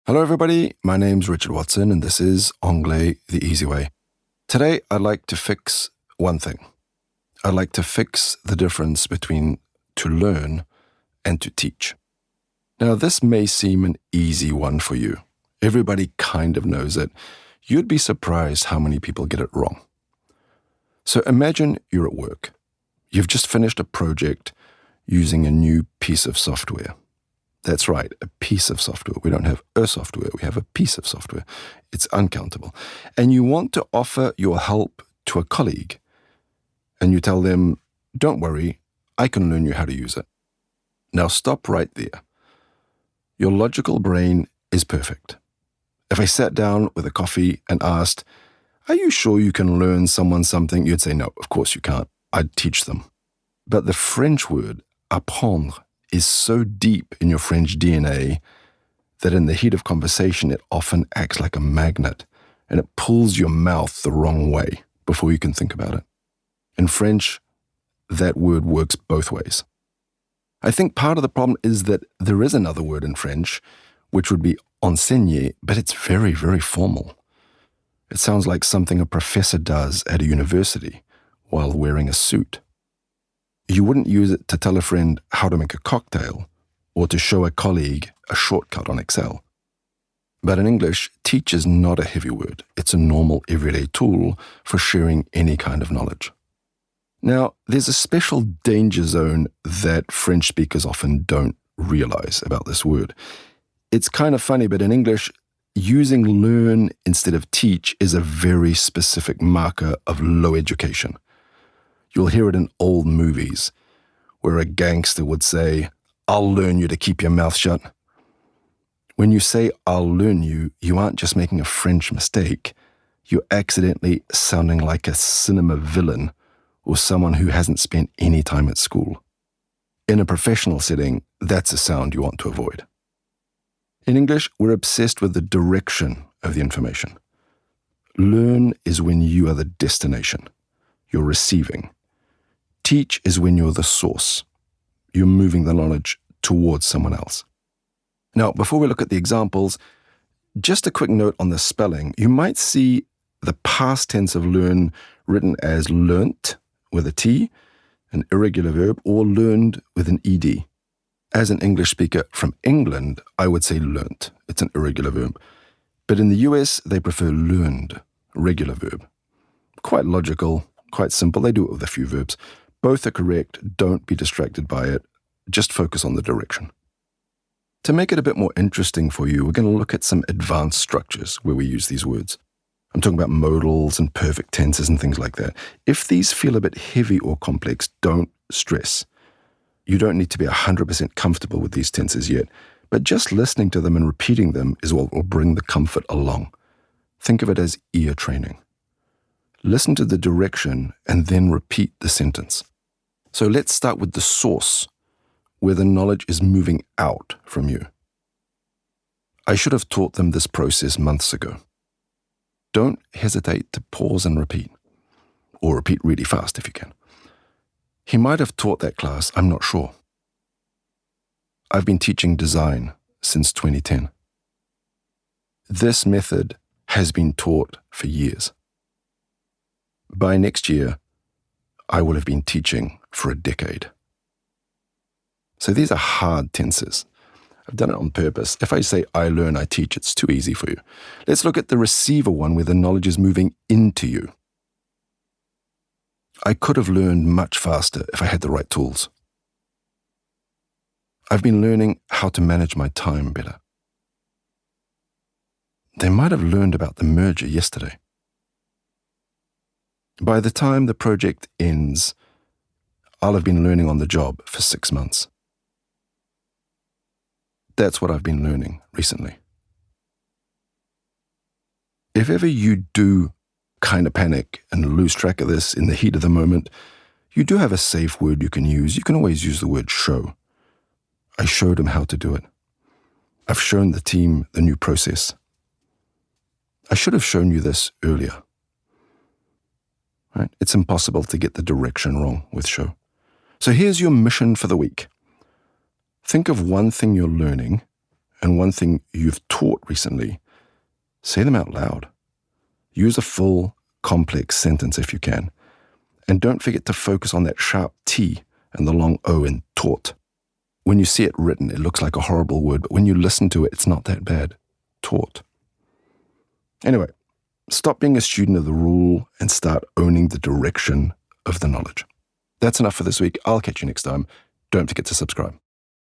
Hello everybody, my name's Richard Watson and this is Anglais the Easy Way. Today I'd like to fix one thing. I'd like to fix the difference between to learn and to teach. Now this may seem an easy one for you. Everybody kind of knows it. You'd be surprised how many people get it wrong. So imagine you're at work. You've just finished a project using a new piece of software. That's right, a piece of software. We don't have a software, we have a piece of software. It's uncountable. And you want to offer your help to a colleague. And you tell them, don't worry, I can learn you how to use it. Now stop right there. Your logical brain is perfect. If I sat down with a coffee and asked, are you sure you can learn someone something? You'd say, no, of course you can't. I'd teach them. But the French word, apprendre, is so deep in your French DNA that in the heat of conversation, it often acts like a magnet and it pulls your mouth the wrong way before you can think about it. In French, that word works both ways. I think part of the problem is that there is another word in French, which would be enseigner, but it's very, very formal. It sounds like something a professor does at a university while wearing a suit. You wouldn't use it to tell a friend how to make a cocktail or to show a colleague a shortcut on Excel. But in English, teach is not a heavy word. It's a normal everyday tool for sharing any kind of knowledge. Now, there's a special danger zone that French speakers often don't realize about this word. It's kind of funny, but in English, using learn instead of teach is a very specific marker of low education. You'll hear it in old movies where a gangster would say, I'll learn you to keep your mouth shut. When you say, I'll learn you, you aren't just making a French mistake. You're accidentally sounding like a cinema villain or someone who hasn't spent any time at school. In a professional setting, that's a sound you want to avoid. In English, we're obsessed with the direction of the information. Learn is when you are the destination. You're receiving. Teach is when you're the source. You're moving the knowledge towards someone else. Now, before we look at the examples, just a quick note on the spelling. You might see the past tense of learn written as learnt with a T, an irregular verb, or learned with an ED. As an English speaker from England, I would say learnt. It's an irregular verb. But in the US, they prefer learned, regular verb. Quite logical, quite simple. They do it with a few verbs. Both are correct. Don't be distracted by it. Just focus on the direction. To make it a bit more interesting for you, we're going to look at some advanced structures where we use these words. I'm talking about modals and perfect tenses and things like that. If these feel a bit heavy or complex, don't stress. You don't need to be 100% comfortable with these tenses yet, but just listening to them and repeating them is what will bring the comfort along. Think of it as ear training. Listen to the direction and then repeat the sentence. So let's start with the source, where the knowledge is moving out from you. I should have taught them this process months ago. Don't hesitate to pause and repeat, or repeat really fast if you can. He might have taught that class, I'm not sure. I've been teaching design since 2010. This method has been taught for years. By next year, I will have been teaching for a decade. So these are hard tenses. I've done it on purpose. If I say I learn, I teach, it's too easy for you. Let's look at the receiver one where the knowledge is moving into you. I could have learned much faster if I had the right tools. I've been learning how to manage my time better. They might have learned about the merger yesterday. By the time the project ends, I'll have been learning on the job for 6 months. That's what I've been learning recently. If ever you do kind of panic and lose track of this in the heat of the moment, you do have a safe word you can use. You can always use the word show. I showed him how to do it. I've shown the team the new process. I should have shown you this earlier. Right? It's impossible to get the direction wrong with show. So here's your mission for the week. Think of one thing you're learning and one thing you've taught recently, say them out loud. Use a full, complex sentence if you can. And don't forget to focus on that sharp T and the long O in taught. When you see it written, it looks like a horrible word, but when you listen to it, it's not that bad. Taught. Anyway, stop being a student of the rule and start owning the direction of the knowledge. That's enough for this week. I'll catch you next time. Don't forget to subscribe.